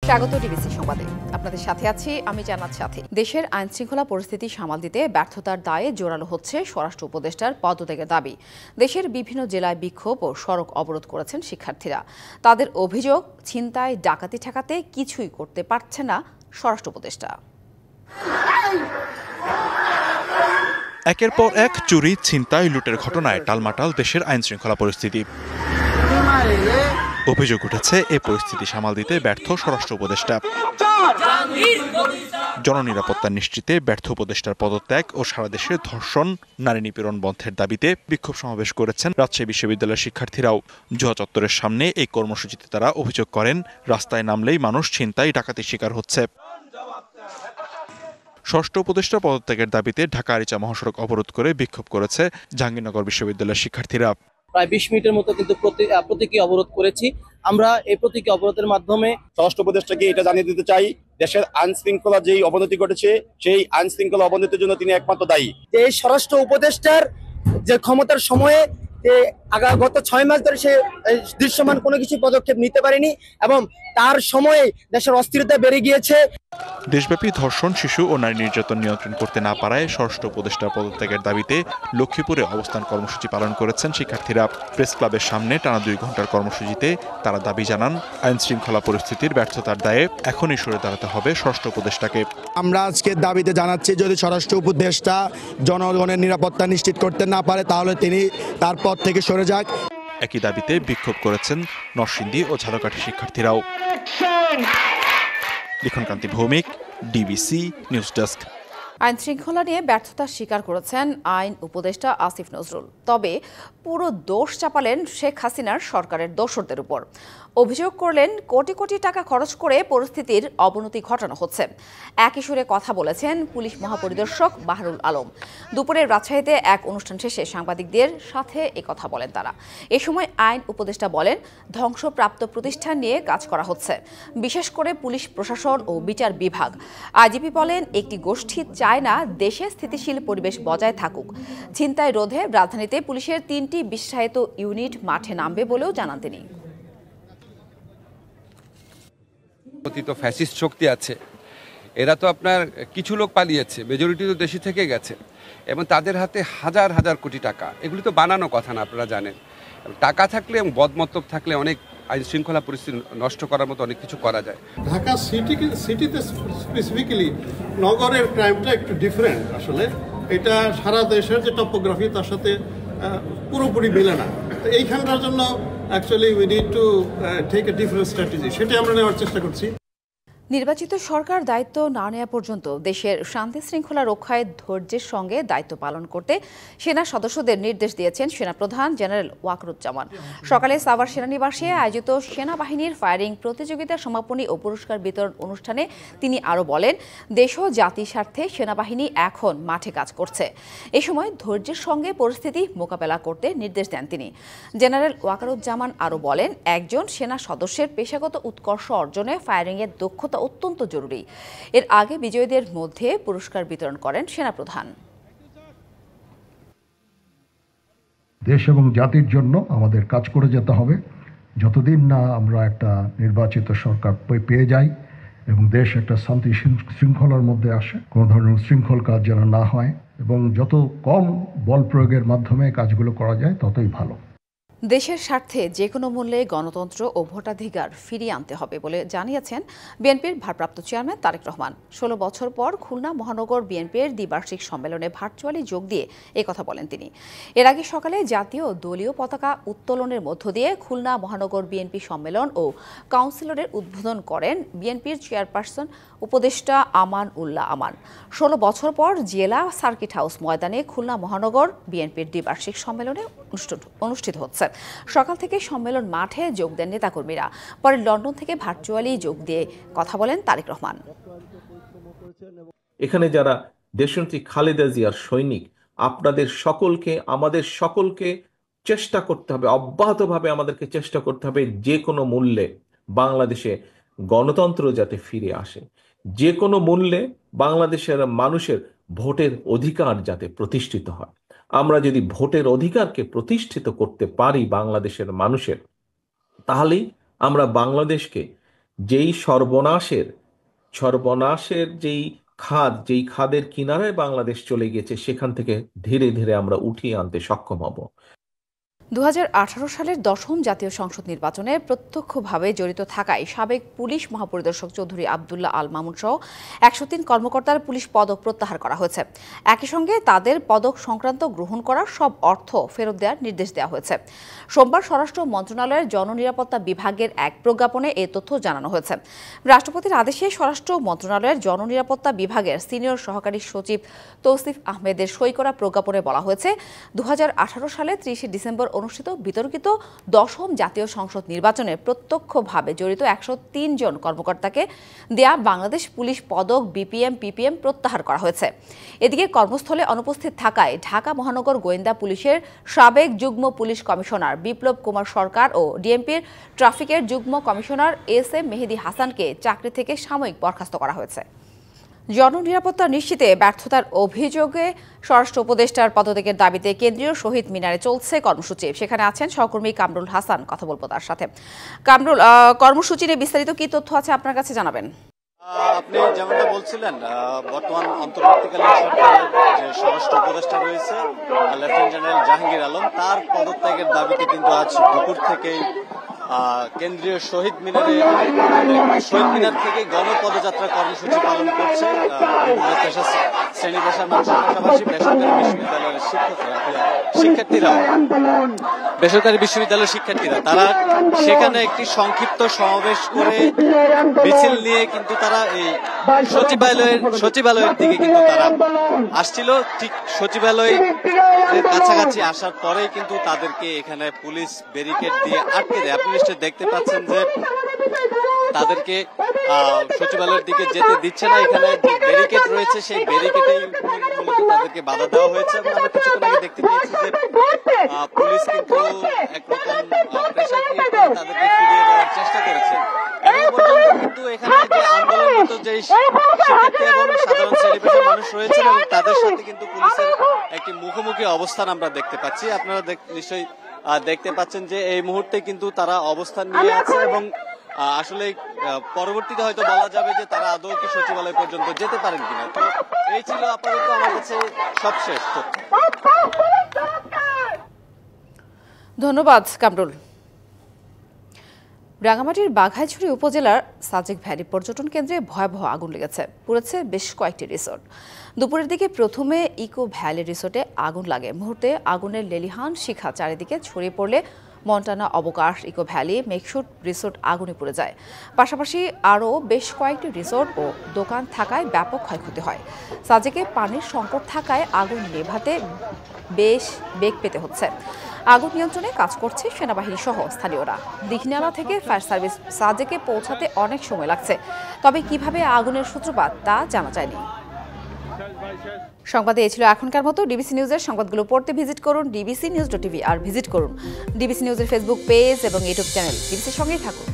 স্বাগত ডিবিসি সংবাদে। আপনাদের সাথে আছি আমি জান্নাত সাথী। দেশের আইন শৃঙ্খলা পরিস্থিতি সামাল দিতে ব্যর্থতার দায়ে জোরালো হচ্ছে স্বরাষ্ট্র উপদেষ্টার পদত্যাগের দাবি। দেশের বিভিন্ন জেলায় বিক্ষোভ ও সড়ক অবরোধ করেছেন শিক্ষার্থীরা। তাদের অভিযোগ, ছিনতাই ডাকাতি ঠেকাতে কিছুই করতে পারছে না স্বরাষ্ট্র উপদেষ্টা। একের পর এক চুরি, ছিনতাই, লুটের ঘটনায় টালমাটাল দেশের আইন শৃঙ্খলা পরিস্থিতি। অভিযোগ উঠেছে এ পরিস্থিতি সামাল দিতে ব্যর্থ স্বরাষ্ট্র উপদেষ্টা। জননিরাপত্তা নিশ্চিতে ব্যর্থ উপদেষ্টার পদত্যাগ ও সারা দেশে ধর্ষণ, নারী নিপীড়ন বন্ধের দাবিতে বিক্ষোভ সমাবেশ করেছেন রাজশাহী বিশ্ববিদ্যালয়ের শিক্ষার্থীরাও। জুয়া চত্বরের সামনে এই কর্মসূচিতে তারা অভিযোগ করেন, রাস্তায় নামলেই মানুষ ছিনতাই ডাকাতির শিকার হচ্ছে। ষষ্ঠ উপদেষ্টা পদত্যাগের দাবিতে ঢাকা আরিচা মহাসড়ক অবরোধ করে বিক্ষোভ করেছে জাহাঙ্গীরনগর বিশ্ববিদ্যালয়ের শিক্ষার্থীরা। প্রায় 20 মিনিটের মতো কিন্তু প্রতীকী অবরোধ করেছি। আমরা এই প্রতীকী অবরোধের মাধ্যমে স্বরাষ্ট্র উপদেষ্টাকে এটা জানিয়ে দিতে চাই, দেশের আইন শৃঙ্খলা যেই অবনতি ঘটেছে সেই আইন শৃঙ্খলা অবনতির জন্য তিনি একমাত্র দায়ী। এই স্বরাষ্ট্র উপদেষ্টার যে ক্ষমতার সময়ে গত 6 মাস ধরে সে দৃশ্যমান কোনো কিছু পদক্ষেপ নিতে পারেনি এবং তার সময়ে দেশের অস্থিরতা বেড়ে গিয়েছে। দেশব্যাপী ধর্ষণ, শিশু ও নারী নির্যাতন নিয়ন্ত্রণ করতে না পারায় স্বরাষ্ট্র উপদেষ্টার পদত্যাগের দাবিতে লক্ষ্মীপুরে অবস্থান কর্মসূচি পালন করেছেন শিক্ষার্থীরা। প্রেস ক্লাবের সামনে টানা 2 ঘন্টার কর্মসূচিতে তারা দাবি জানান, আইন শৃঙ্খলা পরিস্থিতির ব্যর্থতার দায়ে এখনই সরে দাঁড়াতে হবে স্বরাষ্ট্র উপদেষ্টাকে। আমরা আজকে দাবিতে জানাচ্ছি, যদি স্বরাষ্ট্র উপদেষ্টা জনগণের নিরাপত্তা নিশ্চিত করতে না পারে তাহলে তিনি তার পদ থেকে সরে যাক। একই দাবিতে বিক্ষোভ করেছেন নরসিংদী ও ঝালকাঠি শিক্ষার্থীরাও। Likhonkanti Bhowmik, DBC news desk. আইন শৃঙ্খলা নিয়ে ব্যর্থতার স্বীকার করেছেন আইন উপদেষ্টা আসিফ নজরুল। তবে পুরো দোষ চাপালেন শেখ হাসিনার সরকারের দোসরদের উপর। অভিযোগ করলেন, কোটি কোটি টাকা খরচ করে পরিস্থিতির অবনতি ঘটানো হচ্ছে। একই সুরে কথা বলেছেন পুলিশ মহাপরিদর্শক বাহরুল আলম। দুপুরে রাজশাহীতে এক অনুষ্ঠান শেষে সাংবাদিকদের সাথে কথা বলেন তারা। এ সময় আইন উপদেষ্টা বলেন, ধ্বংসপ্রাপ্ত প্রতিষ্ঠান নিয়ে কাজ করা হচ্ছে, বিশেষ করে পুলিশ প্রশাসন ও বিচার বিভাগ। আইজিপি বলেন, একটি গোষ্ঠী চায় না দেশে স্থিতিশীল পরিবেশ বজায় থাকুক। ছিনতাই রোধে রাজধানীতে পুলিশের 3টি বিশেষায়িত ইউনিট মাঠে নামবে বলেও জানান তিনি। অতীত ফ্যাসিস্ট শক্তি আছে, এরা তো আপনার কিছু লোক পালিয়েছে, মেজরিটি তো দেশে থেকে গেছে এবং তাদের হাতে হাজার হাজার কোটি টাকা। এগুলি তো বানানো কথা না, আপনারা জানেন। টাকা থাকলে এবং বদমতলব থাকলে অনেক আইন শৃঙ্খলা পরিস্থিতি নষ্ট করার মতো অনেক কিছু করা যায়। ঢাকা সিটিতে স্পেসিফিক্যালি নগরের ক্রাইমটা একটু ডিফারেন্ট। আসলে এটা সারা দেশের যে টপোগ্রাফি তার সাথে পুরোপুরি মেলে না। তো এইখানটার জন্য actually we need to take a different strategy, সেটা আমরা নেওয়ার চেষ্টা করছি। নির্বাচিত সরকার দায়িত্ব না নেওয়া পর্যন্ত দেশের শান্তি শৃঙ্খলা রক্ষায় ধৈর্যের সঙ্গে দায়িত্ব পালন করতে সেনা সদস্যদের নির্দেশ দিয়েছেন সেনাপ্রধান জেনারেল ওয়াকারুজ্জামান। সকালে সাভার সেনানিবাসে আয়োজিত সেনাবাহিনীর ফায়ারিং প্রতিযোগিতার সমাপনী ও পুরস্কার বিতরণ অনুষ্ঠানে তিনি আরও বলেন, দেশ ও জাতির স্বার্থে সেনাবাহিনী এখন মাঠে কাজ করছে। এ সময় ধৈর্যের সঙ্গে পরিস্থিতি মোকাবেলা করতে নির্দেশ দেন তিনি। জেনারেল ওয়াকারুজ্জামান আরও বলেন, একজন সেনা সদস্যের পেশাগত উৎকর্ষ অর্জনে ফায়ারিংয়ের দক্ষতা অত্যন্ত জরুরি। এর আগে বিজয়ীদের মধ্যে পুরস্কার বিতরণ করেন সেনাপ্রধান। দেশ এবং জাতির জন্য আমাদের কাজ করে যেতে হবে। যতদিন না আমরা একটা নির্বাচিত সরকার পেয়ে যাই এবং দেশ একটা শান্তি শৃঙ্খলার মধ্যে আসে, কোনো ধরনের উচ্ছৃঙ্খল কাজ যেন না হয় এবং যত কম বল প্রয়োগের মাধ্যমে কাজগুলো করা যায় ততই ভালো। দেশের স্বার্থে যে কোনো মূল্যে গণতন্ত্র ও ভোটাধিকার ফিরিয়ে আনতে হবে বলে জানিয়েছেন বিএনপির ভারপ্রাপ্ত চেয়ারম্যান তারেক রহমান। 16 বছর পর খুলনা মহানগর বিএনপির দ্বিবার্ষিক সম্মেলনে ভার্চুয়ালি যোগ দিয়ে একথা বলেন তিনি। এর আগে সকালে জাতীয় দলীয় পতাকা উত্তোলনের মধ্য দিয়ে খুলনা মহানগর বিএনপি সম্মেলন ও কাউন্সিলরের উদ্বোধন করেন বিএনপির চেয়ারপারসন উপদেষ্টা আমান উল্লাহ আমান। 16 বছর পর জেলা সার্কিট হাউস ময়দানে খুলনা মহানগর বিএনপির দ্বিবার্ষিক সম্মেলনে অনুষ্ঠিত হচ্ছে। সকাল থেকে সম্মেলন মাঠে যোগ দেন নেতাকর্মীরা। পরে লন্ডন থেকে ভার্চুয়ালি যোগ দিয়ে কথা বলেন তারেক রহমান। এখানে যারা দেশনেত্রী খালেদা জিয়ার সৈনিক, আপনাদের সকলকে, আমাদের সকলকে চেষ্টা করতে হবে, অব্যাহতভাবে আমাদেরকে চেষ্টা করতে হবে যে কোনো মূল্যে বাংলাদেশে গণতন্ত্র যাতে ফিরে আসে, যে কোনো মূল্যে বাংলাদেশের মানুষের ভোটের অধিকার যাতে প্রতিষ্ঠিত হয়। আমরা যদি ভোটের অধিকারকে প্রতিষ্ঠিত করতে পারি বাংলাদেশের মানুষের, তাহলেই আমরা বাংলাদেশকে যেই সর্বনাশের যেই খাদের কিনারায় বাংলাদেশ চলে গেছে, সেখান থেকে ধীরে ধীরে আমরা উঠিয়ে আনতে সক্ষম হব। 2018 সালের 10ম জাতীয় সংসদ নির্বাচনে প্রত্যক্ষভাবে জড়িত থাকায় সাবেক পুলিশ মহাপরিদর্শক চৌধুরী আব্দুল্লাহ আল মামুন সহ 103 কর্মকর্তার পুলিশ পদক প্রত্যাহার করা হয়েছে। একই সঙ্গে তাদের পদক সংক্রান্ত গ্রহণ করা সব অর্থ ফেরত দেওয়ার নির্দেশ দেওয়া হয়েছে। সোমবার স্বরাষ্ট্র মন্ত্রণালয়ের জননিরাপত্তা বিভাগের এক প্রজ্ঞাপনে এ তথ্য জানানো হয়েছে। রাষ্ট্রপতির আদেশে স্বরাষ্ট্র মন্ত্রণালয়ের জননিরাপত্তা বিভাগের সিনিয়র সহকারী সচিব তৌসিফ আহমেদের সই করা প্রজ্ঞাপনে বলা হয়েছে, 2018 সালে 30 ডিসেম্বর অনুষ্ঠিত বিতর্কিত 10ম জাতীয় সংসদ নির্বাচনে প্রত্যক্ষভাবে জড়িত 103 জন কর্মকর্তাকে দেয়া বাংলাদেশ পুলিশ পদক বিপিএম পিপিএম প্রত্যাহার করা হয়েছে। এদিকে কর্মস্থলে অনুপস্থিত থাকায় ঢাকা মহানগর গোয়েন্দা পুলিশের সাবেক যুগ্ম পুলিশ কমিশনার বিপ্লব কুমার সরকার ও ডিএমপির ট্রাফিকের যুগ্ম কমিশনার এস.এম. মেহেদী হাসানকে চাকরি থেকে সাময়িক বরখাস্ত করা হয়েছে। জননিরাপত্তা নিশ্চিতে ব্যর্থতার অভিযোগে স্বরাষ্ট্র উপদেষ্টার পদত্যাগের দাবিতে কেন্দ্রীয় শহীদ মিনারে চলছে কর্মসূচি। সেখানে আছেন সহকর্মী কামরুল হাসান, কথা বলবো তার সাথে। কামরুল, কর্মসূচি নিয়ে বিস্তারিত কি তথ্য আছে আপনার কাছে জানাবেন? আপনি যেমনটা বলছিলেন, বর্তমান অন্তর্বর্তীকালীন সরকারের যে স্বরাষ্ট্র উপদেষ্টা রয়েছে লেফটেন্যান্ট জেনারেল জাহাঙ্গীর আলম, তার পদত্যাগের দাবিতে কিন্তু আজ দুপুর থেকেই কেন্দ্রীয় শহীদ মিনার থেকে গণপদযাত্রা কর্মসূচি পালন করছে শ্রেণী পেশার মানুষের পাশাপাশি বেসরকারি বিশ্ববিদ্যালয়ের শিক্ষার্থীরা। তারা সেখানে একটি সংক্ষিপ্ত সমাবেশ করে মিছিল নিয়ে কিন্তু তারা এই সচিবালয়ের দিকে কিন্তু তারা আসছিল। ঠিক সচিবালয়ের কাছাকাছি আসার পরেই কিন্তু তাদেরকে এখানে পুলিশ ব্যারিকেড দিয়ে আটকে দেয়। আপনি নিশ্চয়ই দেখতে পাচ্ছেন যে তাদেরকে সচিবালয়ের দিকে যেতে দিচ্ছে না। এখানে ব্যারিকেড রয়েছে, সেই ব্যারিকেডেই মূলত তাদেরকে বাধা দেওয়া হয়েছে। এবং আমরা কিছুক্ষণ আগে দেখতে পেয়েছি যে পুলিশ কিন্তু একরকম প্রেশার ক্রিয়েট করে তাদেরকে ফিরিয়ে দেওয়ার চেষ্টা করেছে। এখন পর্যন্ত কিন্তু এখানে যে আন্দোলনরত যে শিক্ষার্থী এবং সাধারণ শ্রেণী পেশার মানুষ রয়েছে এবং তাদের সাথে কিন্তু পুলিশের একটি মুখোমুখি অবস্থান আমরা দেখতে পাচ্ছি। আপনারা নিশ্চয়ই দেখতে পাচ্ছেন যে এই মুহূর্তে কিন্তু তারা অবস্থান নিয়ে আছে এবং আসলে পরবর্তীতে হয়তো বলা যাবে যে তারা আদৌ কি সচিবালয় পর্যন্ত যেতে পারেন কিনা। তো এই ছিল আপাতত আমার কাছে সবশেষ তথ্য। ধন্যবাদ কামরুল। রাঙামাটির বাঘাইছড়ি উপজেলার সাজেক ভ্যালি পর্যটন কেন্দ্রে ভয়াবহ আগুন লেগেছে, পুড়েছে বেশ কয়েকটি রিসোর্ট। দুপুরের দিকে প্রথমে ইকো ভ্যালি রিসোর্টে আগুন লাগে। মুহূর্তে আগুনের লেলিহান শিখা চারিদিকে ছড়িয়ে পড়লে মন্টানা অবকাশ, ইকো ভ্যালি, মেঘশুট রিসোর্ট আগুনে পুড়ে যায়। পাশাপাশি আরও বেশ কয়েকটি রিসোর্ট ও দোকান থাকায় ব্যাপক ক্ষয়ক্ষতি হয়। সাজেকে পানির সংকট থাকায় আগুন নেভাতে বেশ বেগ পেতে হচ্ছে। আগুন নিয়ন্ত্রণে কাজ করছে সেনাবাহিনী সহ স্থানীয়রা। দীঘিনালা থেকে ফায়ার সার্ভিস সাজেকে পৌঁছাতে অনেক সময় লাগছে, তবে কিভাবে আগুনের সূত্রপাত তা জানা যায়নি। সংবাদে এই ছিল এখনকার মতো। ডিবিসি নিউজের সংবাদগুলো পড়তে ভিজিট করুন dbcnews.tv আর ভিজিট করুন ডিবিসি নিউজের ফেসবুক পেজ এবং ইউটিউব চ্যানেল। ডিবিসির সঙ্গেই থাকুন।